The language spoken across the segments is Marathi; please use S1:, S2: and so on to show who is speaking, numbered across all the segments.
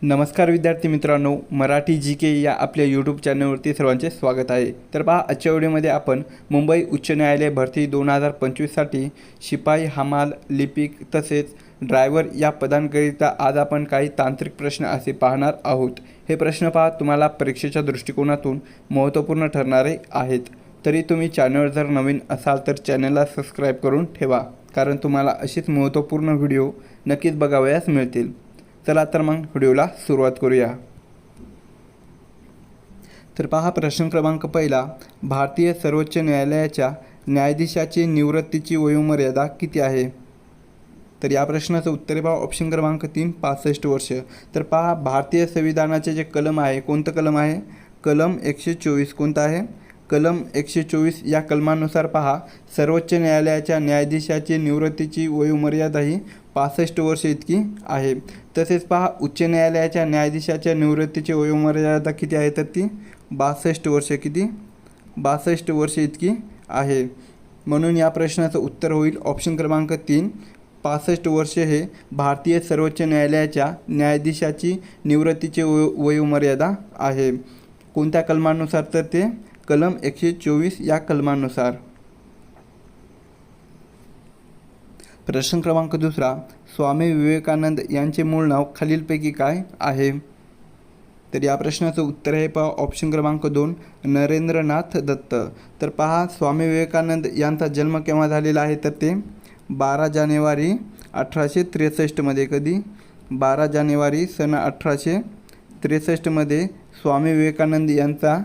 S1: नमस्कार विद्यार्थी मित्रांनो, मराठी जी के या आपल्या यूट्यूब चॅनलवरती सर्वांचे स्वागत आहे. तर पहा, आजच्या व्हिडिओमध्ये आपण मुंबई उच्च न्यायालय भरती 2025साठी शिपाई, हमाल, लिपिक तसेच ड्रायव्हर या पदांकरिता आज आपण काही तांत्रिक प्रश्न असे पाहणार आहोत. हे प्रश्न पहा, तुम्हाला परीक्षेच्या दृष्टिकोनातून महत्त्वपूर्ण ठरणारे आहेत. तरी तुम्ही चॅनलवर जर नवीन असाल तर चॅनलला सबस्क्राईब करून ठेवा, कारण तुम्हाला अशीच महत्त्वपूर्ण व्हिडिओ नक्कीच बघावयास मिळतील. चला तर मग व्हिडिओला सुरुवात करूया. तर पहा, प्रश्न क्रमांक पहिला, भारतीय सर्वोच्च न्यायालयाच्या न्यायाधीशाची निवृत्तीची वयोमर्यादा किती आहे? तर या प्रश्नाचं उत्तर आहे पहा ऑप्शन क्रमांक 3, 65 वर्ष. तर पहा, भारतीय संविधानाचे जे कलम आहे, कोणतं कलम आहे? कलम 124. कोणतं आहे? कलम 124 या कलमानुसार पहा, सर्वोच्च न्यायालयाच्या न्यायाधीशाची निवृत्तीची वयोमर्यादा ही 65 वर्ष इतकी आहे. तसेच पहा, उच्च न्यायालयाच्या न्यायाधीशाच्या निवृत्तीची वयोमर्यादा किती आहे? तर ती 62 वर्ष. किती? 62 वर्ष इतकी आहे. म्हणून या प्रश्नाचं उत्तर होईल ऑप्शन क्रमांक 3, 65 वर्ष हे भारतीय सर्वोच्च न्यायालयाच्या न्यायाधीशाची निवृत्तीची वयोमर्यादा आहे. कोणत्या कलमानुसार? तर ते कलम 124 या कलमानुसार. प्रश्न क्रमांक दुसरा, स्वामी विवेकानंद यांचे मूळ नाव खालीलपैकी काय आहे? तर या प्रश्नाचं उत्तर आहे पहा ऑप्शन क्रमांक 2, नरेंद्रनाथ दत्त. तर पहा, स्वामी विवेकानंद यांचा जन्म केव्हा झालेला आहे? तर ते 12 जानेवारी 1863 कधी? 12 जानेवारी सन 1863 स्वामी विवेकानंद यांचा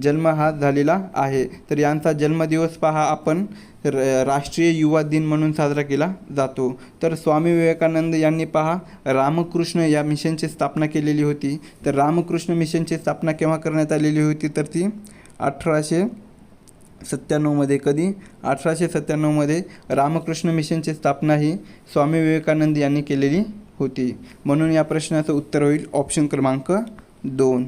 S1: जन्म हा झालेला आहे. तर यांचा जन्मदिवस पहा आपण राष्ट्रीय युवा दिन म्हणून साजरा केला जातो. तर स्वामी विवेकानंद यांनी पहा रामकृष्ण या मिशनची स्थापना केलेली होती. तर रामकृष्ण मिशनची स्थापना केव्हा करण्यात आलेली होती? तर ती 1897 कधी? 1897 रामकृष्ण मिशनची स्थापना ही स्वामी विवेकानंद यांनी केलेली होती. म्हणून या प्रश्नाचं उत्तर होईल ऑप्शन क्रमांक 2.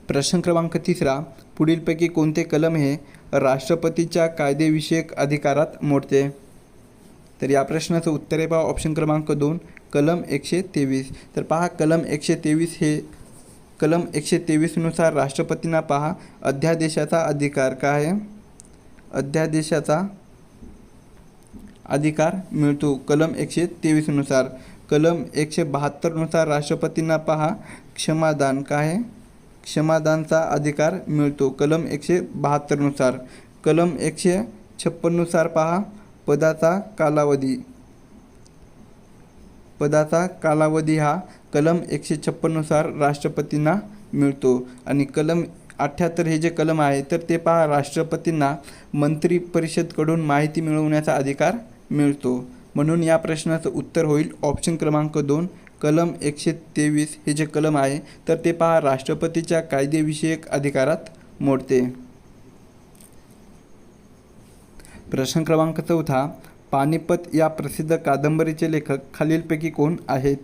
S1: प्रश्न क्रमांक तिसरा, पुढीलपैकी कोणते कलम हे राष्ट्रपतीच्या कायदेविषयक अधिकारात मोडते? तर या प्रश्नाचं उत्तर आहे पहा ऑप्शन क्रमांक 2, कलम 123. तर पहा, कलम 123 हे कलम 123नुसार राष्ट्रपतींना पहा अध्यादेशाचा अधिकार काय आहे? अध्यादेशाचा अधिकार मिळतो कलम 123नुसार. कलम 172नुसार राष्ट्रपतींना पहा क्षमादान काय आहे? क्षमादानचा अधिकार मिळतो कलम 172नुसार. कलम 156नुसार पहा पदाचा कालावधी हा कलम 156नुसार राष्ट्रपतींना मिळतो. आणि कलम 78 हे जे कलम आहे तर ते पहा राष्ट्रपतींना मंत्री परिषदकडून माहिती मिळवण्याचा अधिकार मिळतो. म्हणून या प्रश्नाचं उत्तर होईल ऑप्शन क्रमांक 2, कलम 123 हे जे कलम आहे तर ते पहा राष्ट्रपतीच्या कायदेविषयक अधिकारात मोडते. प्रश्न क्रमांक 4, पानिपत या प्रसिद्ध कादंबरीचे लेखक खालीलपैकी कोण आहेत?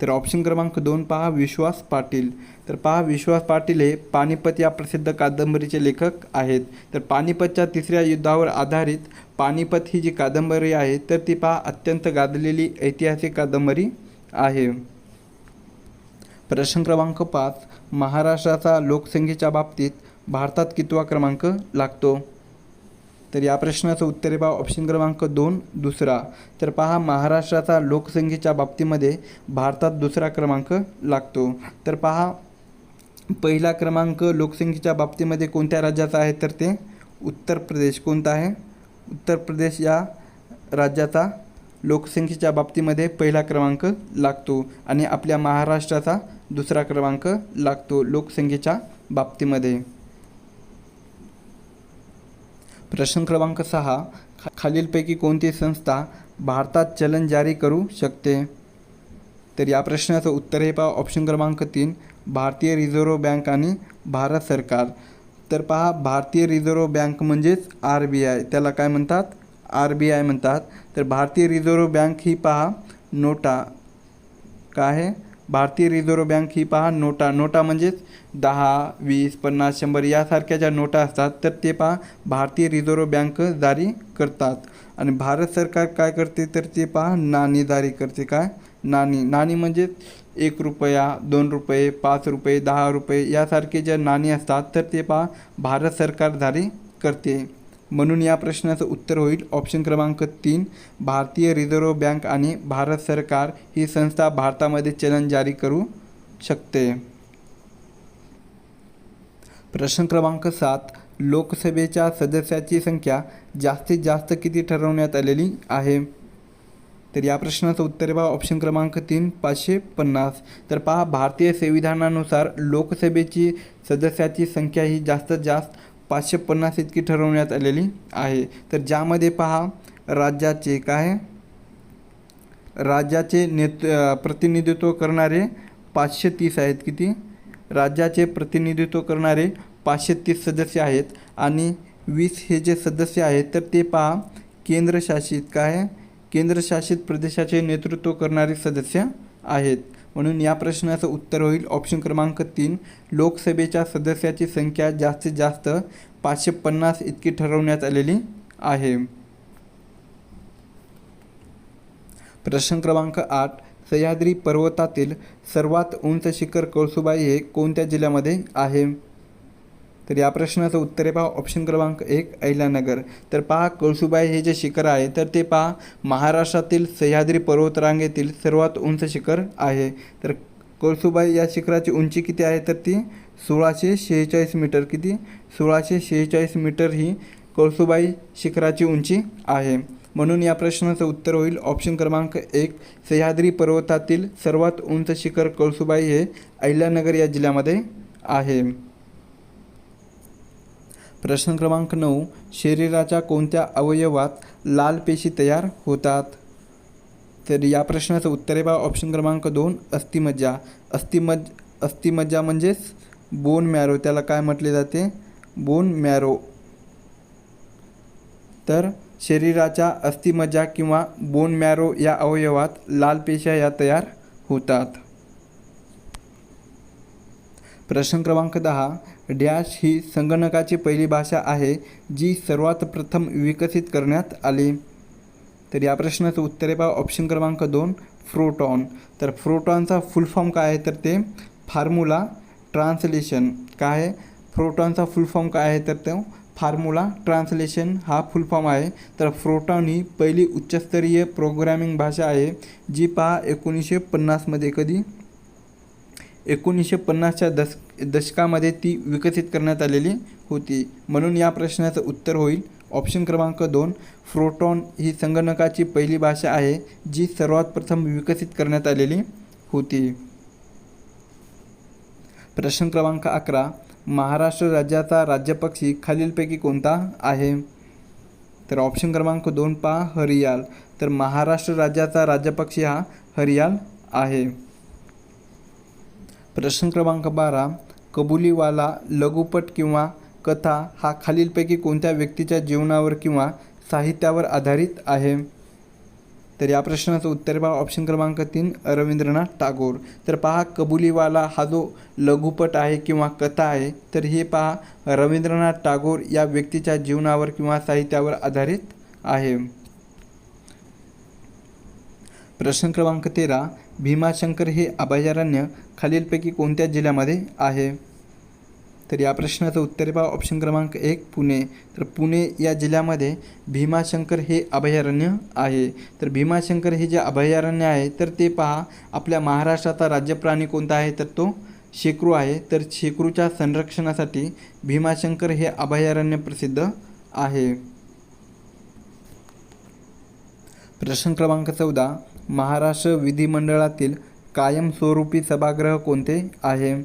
S1: तर ऑप्शन क्रमांक 2 पहा विश्वास पाटील. तर पहा, विश्वास पाटील हे पानिपत या प्रसिद्ध कादंबरीचे लेखक आहेत. तर पानिपतच्या तिसऱ्या युद्धावर आधारित पानिपत ही जी कादंबरी आहे तर ती पहा अत्यंत गाजलेली ऐतिहासिक कादंबरी आहे. प्रश्न क्रमांक 5, महाराष्ट्राचा लोकसंख्येच्या बाबतीत भारतात कितवा क्रमांक लागतो? तर या प्रश्नाचं उत्तर आहे पहा ऑप्शन क्रमांक 2, दुसरा. तर पहा, महाराष्ट्राचा लोकसंख्येच्या बाबतीमध्ये भारतात दुसरा क्रमांक लागतो. तर पहा, पहिला क्रमांक लोकसंख्येच्या बाबतीमध्ये कोणत्या राज्याचा आहे? तर ते उत्तर प्रदेश. कोणता आहे? उत्तर प्रदेश या राज्याचा लोकसंख्येच्या बाबतीमध्ये पहिला क्रमांक लागतो आणि आपल्या महाराष्ट्राचा दुसरा क्रमांक लागतो लोकसंख्येच्या बाबतीमध्ये. प्रश्न क्रमांक 6, खालीलपैकी कोणती संस्था भारतात चलन जारी करू शकते? तर या प्रश्नाचं उत्तर आहे पहा ऑप्शन क्रमांक 3, भारतीय रिझर्व्ह बँक आणि भारत सरकार. तर पहा, भारतीय रिझर्व्ह बँक म्हणजेच RBI, त्याला काय म्हणतात? RBI म्हणतात. तर भारतीय रिझर्व्ह बँक ही पहा नोटा काय आहे? भारतीय रिझर्व्ह बँक ही पहा नोटा म्हणजेच 10, 20, 50, 100 यासारख्या ज्या नोटा असतात तर ते पहा भारतीय रिझर्व्ह बँक जारी करतात. आणि भारत सरकार काय करते तर ते पहा नाणी जारी करते. काय नाणी म्हणजे 1 रुपया, 2 रुपये, 5 रुपये, 10 रुपये यासारखे जे नाणी असतात तर ते पहा भारत सरकार जारी करते. म्हणून या प्रश्नाचं उत्तर होईल ऑप्शन क्रमांक 3. भारतीय रिझर्व्ह बँक आणि भारत सरकार ही संस्था भारतामध्ये चलन जारी करू शकते. प्रश्न क्रमांक 7. लोकसभेच्या सदस्याची संख्या जास्तीत जास्त किती ठरवण्यात आलेली आहे? तर या प्रश्नाचं उत्तर आहे ऑप्शन क्रमांक 3 550. तर पहा भारतीय संविधानानुसार लोकसभेची सदस्याची संख्या ही जास्तीत जास्त 550 इतकी ठरवण्यात आलेली आहे. तर ज्यामध्ये पहा राज्याचे प्रतिनिधित्व करणारे 530 आहेत. किती? राज्याचे प्रतिनिधित्व करणारे 530 सदस्य आहेत आणि 20 हे जे सदस्य आहेत तर ते पहा केंद्रशासित प्रदेशाचे नेतृत्व करणारे सदस्य आहेत. म्हणून या प्रश्नाचं उत्तर होईल ऑप्शन क्रमांक 3. लोकसभेच्या सदस्याची संख्या जास्तीत जास्त 550 इतकी ठरवण्यात आलेली आहे. प्रश्न क्रमांक 8. सह्याद्री पर्वतातील सर्वात उंच शिखर कळसुबाई हे कोणत्या जिल्ह्यामध्ये आहे? तर या प्रश्नाचं उत्तर आहे पहा ऑप्शन क्रमांक 1 अहिल्यानगर. तर पहा कळसुबाई हे जे शिखर आहे तर ते पहा महाराष्ट्रातील सह्याद्री पर्वतरांगेतील सर्वात उंच शिखर आहे. तर कळसुबाई या शिखराची उंची किती आहे तर ती 1646 मीटर. किती? 1646 मीटर ही कळसुबाई शिखराची उंची आहे. म्हणून या प्रश्नाचं उत्तर होईल ऑप्शन क्रमांक 1 सह्याद्री पर्वतातील सर्वात उंच शिखर कळसुबाई हे अहिल्यानगर या जिल्ह्यामध्ये आहे. प्रश्न क्रमांक 9. शरीराच्या कोणत्या अवयवात लाल पेशी तयार होतात? तर या प्रश्नाचं उत्तर आहे ऑप्शन क्रमांक 2 अस्थिमज्जा. अस्थिमज्जा म्हणजेच बोन मॅरो, त्याला काय म्हटले जाते? Bone marrow. तर शरीराच्या अस्थिमज्जा किंवा बोन मॅरो या अवयवात लाल पेशा या तयार होतात. प्रश्न क्रमांक 10. डॅश ही संगणकाची पहिली भाषा आहे जी सर्वात प्रथम विकसित करण्यात आली. तर या प्रश्नाचं उत्तर आहे ऑप्शन क्रमांक 2 फ्रोटॉन. तर फ्रोटॉनचा फुल फॉर्म काय आहे तर ते फॉर्म्युला ट्रान्सलेशन. काय आहे? फ्रोटॉनचा फुल फॉर्म काय आहे तर तो फॉर्म्युला ट्रान्सलेशन हा फुल फॉर्म आहे. तर फ्रोटॉन ही पहिली उच्चस्तरीय प्रोग्रॅमिंग भाषा आहे जी पहा 1950 मध्ये, कधी? 1950च्या दशकामध्ये ती विकसित करण्यात आलेली होती. म्हणून या प्रश्नाचं उत्तर होईल ऑप्शन क्रमांक 2 फ्रोटॉन ही संगणकाची पहिली भाषा आहे जी सर्वात प्रथम विकसित करण्यात आलेली होती. प्रश्न क्रमांक 11. महाराष्ट्र राज्याचा राज्यपक्षी खालीलपैकी कोणता आहे? तर ऑप्शन क्रमांक 2 पहा हरियाल. तर महाराष्ट्र राज्याचा राज्यपक्षी हा हरियाल आहे. प्रश्न क्रमांक 12. कबुलीवाला लघुपट किंवा कथा हा खालीलपैकी कोणत्या व्यक्तीच्या जीवनावर किंवा साहित्यावर आधारित आहे? तर या प्रश्नाचं उत्तर पहा ऑप्शन क्रमांक 3 रवींद्रनाथ टागोर. तर पहा कबुलीवाला हा जो लघुपट आहे किंवा कथा आहे तर हे पहा रवींद्रनाथ टागोर या व्यक्तीच्या जीवनावर किंवा साहित्यावर आधारित आहे. प्रश्न क्रमांक 13. भीमाशंकर हे अभयारण्य खालीलपैकी कोणत्या जिल्ह्यामध्ये आहे? तर या प्रश्नाचं उत्तर आहे ऑप्शन क्रमांक 1 पुणे. तर पुणे या जिल्ह्यामध्ये भीमाशंकर हे अभयारण्य आहे. तर भीमाशंकर हे जे अभयारण्य आहे तर ते पहा आपल्या महाराष्ट्राचा राज्य प्राणी कोणता आहे तर तो शेकरू आहे. तर शेकरूच्या संरक्षणासाठी भीमाशंकर हे अभयारण्य प्रसिद्ध आहे. प्रश्न क्रमांक 14. महाराष्ट्र विधिमंडळातील कायमस्वरूपी सभागृह कोणते आहे?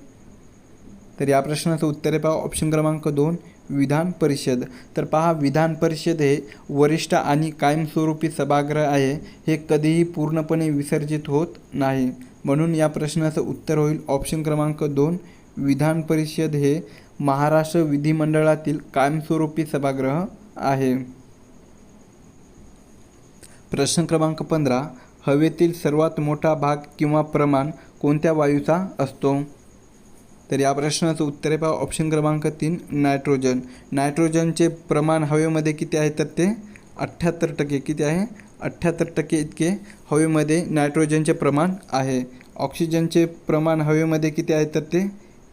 S1: तर या प्रश्नाचं उत्तर आहे ऑप्शन क्रमांक 2 विधान परिषद. तर पहा विधान परिषद हे वरिष्ठ आणि कायमस्वरूपी सभागृह आहे. हे कधीही पूर्णपणे विसर्जित होत नाही. म्हणून या प्रश्नाचं उत्तर होईल ऑप्शन क्रमांक 2 विधान परिषद हे महाराष्ट्र विधिमंडळातील कायमस्वरूपी सभागृह आहे. प्रश्न क्रमांक 15. हवेतील सर्वात मोठा भाग किंवा प्रमाण कोणत्या वायूचा असतो? तर या प्रश्नाचं उत्तर आहे ऑप्शन क्रमांक 3 नायट्रोजन. नायट्रोजनचे प्रमाण हवेमध्ये किती आहे तर ते 78% किती आहे 78% इतके हवेमध्ये नायट्रोजनचे प्रमाण आहे. ऑक्सिजनचे प्रमाण हवेमध्ये किती आहे तर ते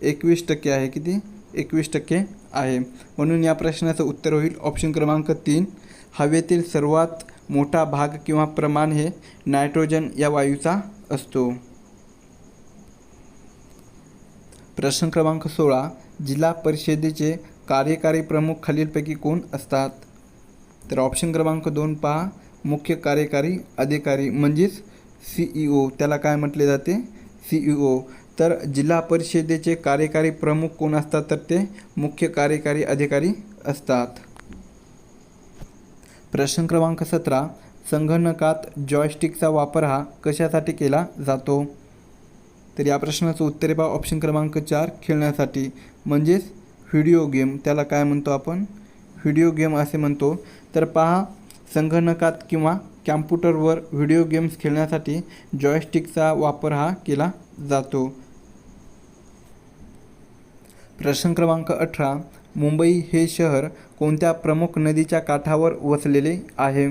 S1: 21% आहे. किती 21% आहे. म्हणून या प्रश्नाचं उत्तर होईल ऑप्शन क्रमांक 3. हवेतील सर्वात मोठा भाग किंवा प्रमाण हे नायट्रोजन या वायूचा असतो. प्रश्न क्रमांक 16. जिल्हा परिषदेचे कार्यकारी प्रमुख खालीलपैकी कोण असतात? तर ऑप्शन क्रमांक 2 पहा, मुख्य कार्यकारी अधिकारी म्हणजेच CEO, त्याला काय म्हटले जाते CEO. तर जिल्हा परिषदेचे कार्यकारी प्रमुख कोण असतात तर ते मुख्य कार्यकारी अधिकारी असतात. प्रश्न क्रमांक 17. संगणकात जॉयस्टिकचा वापर हा कशासाठी केला जातो? तर या प्रश्नाचं उत्तर आहे पहा ऑप्शन क्रमांक 4, खेळण्यासाठी म्हणजेच व्हिडिओ गेम, त्याला काय म्हणतो आपण व्हिडिओ गेम असे म्हणतो. तर पहा, संगणकात किंवा कॅम्प्युटरवर व्हिडिओ गेम्स खेळण्यासाठी जॉयस्टिकचा वापर हा केला जातो. प्रश्न क्रमांक 18. मुंबई हे शहर कोणत्या प्रमुख नदीच्या काठावर वसलेले आहे?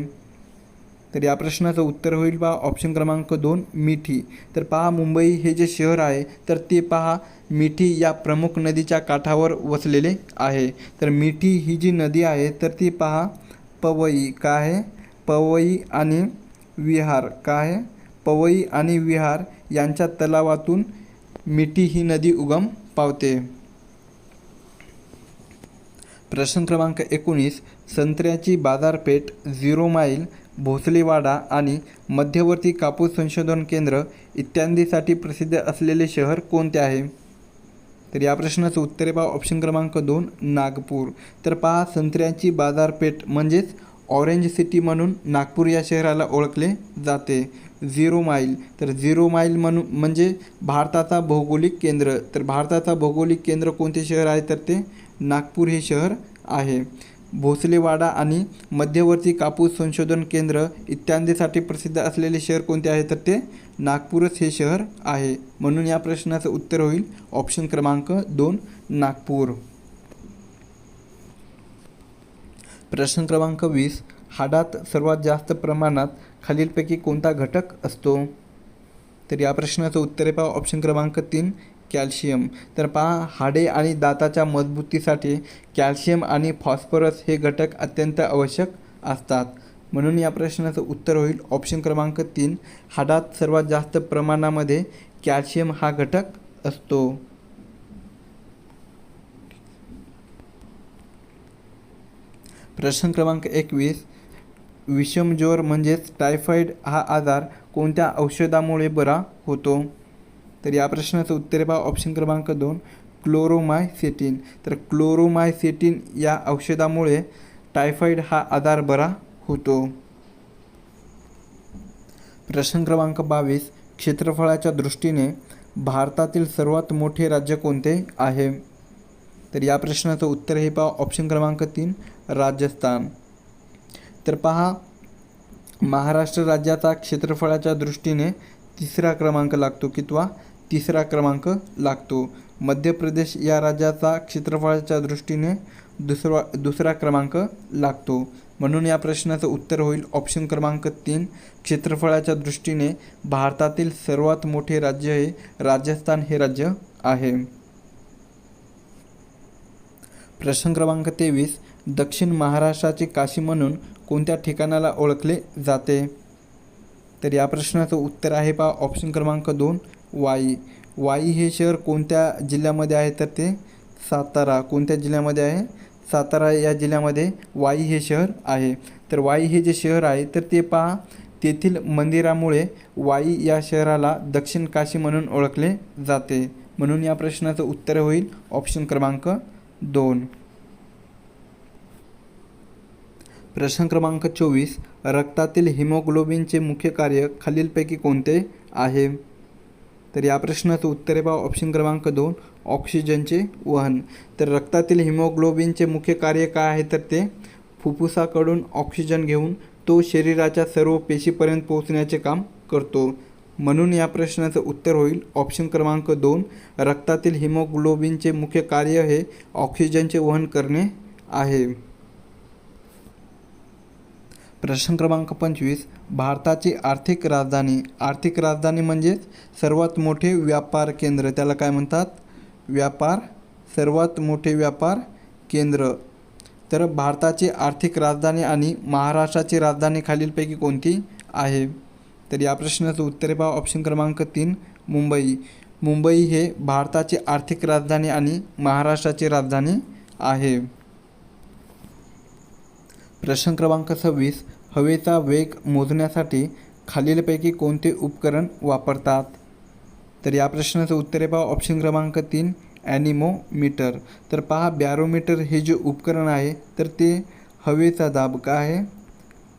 S1: तर या प्रश्नाचं उत्तर होईल पहा ऑप्शन क्रमांक 2, मिठी. तर पहा, मुंबई हे जे शहर आहे तर ते पहा मिठी या प्रमुख नदीच्या काठावर वसलेले आहे. तर मिठी ही जी नदी आहे तर ती पहा पवई काय आहे पवई आणि विहार काय आहे पवई आणि विहार यांच्या तलावातून मिठी ही नदी उगम पावते. प्रश्न क्रमांक 19. संत्र्याची बाजारपेठ 0 माईल, भोसलेवाडा आणि मध्यवर्ती कापूस संशोधन केंद्र इत्यादीसाठी प्रसिद्ध असलेले शहर कोणते आहे? तर या प्रश्नाचं उत्तर आहे पहा ऑप्शन क्रमांक 2, नागपूर. तर पहा, संत्र्याची बाजारपेठ म्हणजेच ऑरेंज सिटी म्हणून नागपूर या शहराला ओळखले जाते. 0 माईल, तर 0 माईल म्हणजे भारताचा भौगोलिक केंद्र. तर भारताचा भौगोलिक केंद्र कोणते शहर आहे तर ते नागपूर हे शहर आहे. भोसलेवाडा आणि मध्यवर्ती कापूस संशोधन केंद्र इत्यादीसाठी प्रसिद्ध असलेले शहर कोणते आहे तर ते नागपूरच हे शहर आहे. म्हणून या प्रश्नाचं उत्तर होईल ऑप्शन क्रमांक 2, नागपूर. प्रश्न क्रमांक 20. हाडात सर्वात जास्त प्रमाणात खालीलपैकी कोणता घटक असतो? तर या प्रश्नाचं उत्तर आहे पहा ऑप्शन क्रमांक 3, कॅल्शियम. तर पहा, हाडे आणि दाताच्या मजबूतीसाठी कॅल्शियम आणि फॉस्फरस हे घटक अत्यंत आवश्यक असतात. म्हणून या प्रश्नाचं उत्तर होईल ऑप्शन क्रमांक 3, हाडात सर्वात जास्त प्रमाणामध्ये कॅल्शियम हा घटक असतो. प्रश्न क्रमांक 21. विषमज्वर म्हणजेच टायफॉईड हा आजार कोणत्या औषधामुळे बरा होतो? तर या प्रश्नाचं उत्तर आहे पहा ऑप्शन क्रमांक 2, क्लोरोमायसेटिन. तर क्लोरोमायसेटिन या औषधामुळे टायफॉईड हा आजार बरा होतो. प्रश्न क्रमांक 22. क्षेत्रफळाच्या दृष्टीने भारतातील सर्वात मोठे राज्य कोणते आहे? तर या प्रश्नाचं उत्तर हे पहा ऑप्शन क्रमांक 3, राजस्थान. तर पहा, महाराष्ट्र राज्याचा क्षेत्रफळाच्या दृष्टीने 3रा क्रमांक लागतो. कितवा 3रा क्रमांक लागतो. मध्य प्रदेश या राज्याचा क्षेत्रफळाच्या दृष्टीने दुसरा क्रमांक लागतो. म्हणून या प्रश्नाचं उत्तर होईल ऑप्शन क्रमांक 3, क्षेत्रफळाच्या दृष्टीने भारतातील सर्वात मोठे राज्य हे राजस्थान हे राज्य आहे. प्रश्न क्रमांक 23. दक्षिण महाराष्ट्राची काशी म्हणून कोणत्या ठिकाणाला ओळखले जाते? तर या प्रश्नाचं उत्तर आहे पहा ऑप्शन क्रमांक 2, वाई. वाई हे शहर कोणत्या जिल्ह्यामध्ये आहे तर ते सातारा. कोणत्या जिल्ह्यामध्ये आहे? सातारा या जिल्ह्यामध्ये वाई हे शहर आहे. तर वाई हे जे शहर आहे तर ते पहा, तेथील मंदिरामुळे वाई या शहराला दक्षिण काशी म्हणून ओळखले जाते. म्हणून या प्रश्नाचं उत्तर होईल ऑप्शन क्रमांक 2. प्रश्न क्रमांक 24. रक्तातील हिमोग्लोबिनचे मुख्य कार्य खालीलपैकी कोणते आहे? तर या प्रश्नाचं उत्तर आहे पहा ऑप्शन क्रमांक 2, ऑक्सिजनचे वहन. तर रक्तातील हिमोग्लोबिनचे मुख्य कार्य काय आहे तर ते फुफ्फुसाकडून ऑक्सिजन घेऊन तो शरीराच्या सर्व पेशीपर्यंत पोहोचण्याचे काम करतो. म्हणून या प्रश्नाचं उत्तर होईल ऑप्शन क्रमांक 2, रक्तातील हिमोग्लोबिनचे मुख्य कार्य हे ऑक्सिजनचे वहन करणे आहे. प्रश्न क्रमांक 25. भारताची आर्थिक राजधानी. आर्थिक राजधानी म्हणजेच सर्वात मोठे व्यापार केंद्र, त्याला काय म्हणतात? सर्वात मोठे व्यापार केंद्र. तर भारताची आर्थिक राजधानी आणि महाराष्ट्राची राजधानी खालीलपैकी कोणती आहे? तर या प्रश्नाचं उत्तर आहे पहा ऑप्शन क्रमांक 3 मुंबई. मुंबई हे भारताची आर्थिक राजधानी आणि महाराष्ट्राची राजधानी आहे. प्रश्न क्रमांक 26. हवेचा वेग मोजण्यासाठी खालीलपैकी कोणते उपकरण वापरतात? तर या प्रश्नाचं उत्तर आहे पहा ऑप्शन क्रमांक 3 ॲनिमोमीटर. तर पहा बॅरोमीटर हे जे उपकरण आहे तर ते हवेचा दाब काय आहे?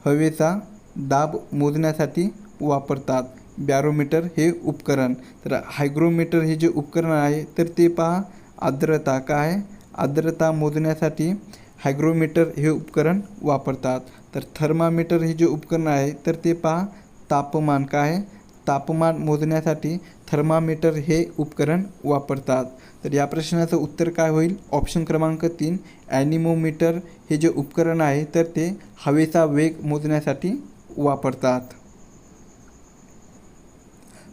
S1: हवेचा दाब मोजण्यासाठी वापरतात बॅरोमीटर हे उपकरण. तर हायग्रोमीटर हे जे उपकरण आहे तर ते पहा आर्द्रता काय आहे? आर्द्रता मोजण्यासाठी हायग्रोमीटर हे उपकरण वापरतात. तर थर्मामीटर हे जे उपकरण आहे तर ते पहा तापमान काय आहे? तापमान मोजण्यासाठी थर्मामीटर हे उपकरण वापरतात. तर या प्रश्नाचं उत्तर काय होईल? ऑप्शन क्रमांक 3 ॲनिमोमीटर हे जे उपकरण आहे तर ते हवेचा वेग मोजण्यासाठी वापरतात.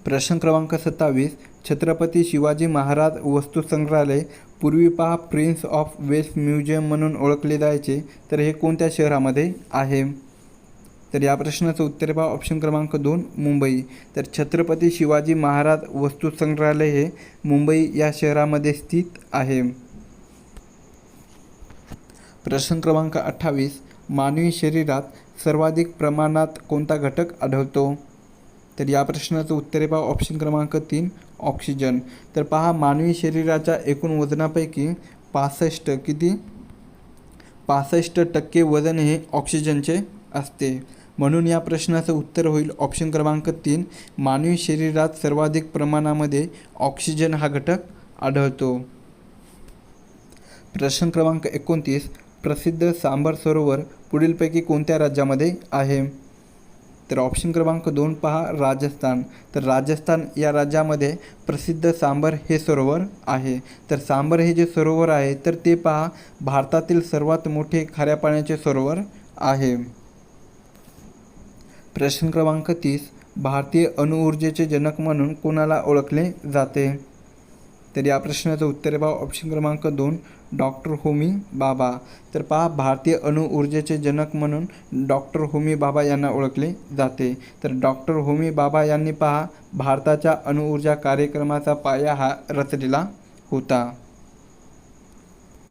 S1: प्रश्न क्रमांक 27. छत्रपती शिवाजी महाराज वस्तुसंग्रहालय पूर्वी पहा प्रिन्स ऑफ वेस्ट म्युझियम म्हणून ओळखले जायचे, तर हे कोणत्या शहरामध्ये आहे? तर या प्रश्नाचं उत्तर पहा ऑप्शन क्रमांक 2 मुंबई. तर छत्रपती शिवाजी महाराज वस्तुसंग्रहालय हे मुंबई या शहरामध्ये स्थित आहे. प्रश्न क्रमांक 28. मानवी शरीरात सर्वाधिक प्रमाणात कोणता घटक आढळतो? तर या प्रश्नाचं उत्तर आहे पहा ऑप्शन क्रमांक 3 ऑक्सिजन. तर पहा मानवी शरीराच्या एकूण वजनापैकी 65% वजन हे ऑक्सिजनचे असते. म्हणून या प्रश्नाचं उत्तर होईल ऑप्शन क्रमांक 3 मानवी शरीरात सर्वाधिक प्रमाणामध्ये ऑक्सिजन हा घटक आढळतो. प्रश्न क्रमांक 29. प्रसिद्ध सांबर सरोवर पुढीलपैकी कोणत्या राज्यामध्ये आहे? तर ऑप्शन क्रमांक 2 पहा राजस्थान. तर राजस्थान या राज्यामध्ये प्रसिद्ध सांबर हे सरोवर आहे. तर सांबर हे जे सरोवर आहे तर ते पहा भारतातील सर्वात मोठे खाऱ्या पाण्याचे सरोवर आहे. प्रश्न क्रमांक 30. भारतीय अणुऊर्जेचे जनक म्हणून कोणाला ओळखले जाते? तर या प्रश्नाचं उत्तर आहे पहा ऑप्शन क्रमांक 2 डॉक्टर होमी भाभा. तर पहा भारतीय अणुऊर्जेचे जनक म्हणून डॉक्टर होमी भाभा यांना ओळखले जाते. तर डॉक्टर होमी भाभा यांनी पहा भारताच्या अणुऊर्जा कार्यक्रमाचा पाया हा रचलेला होता.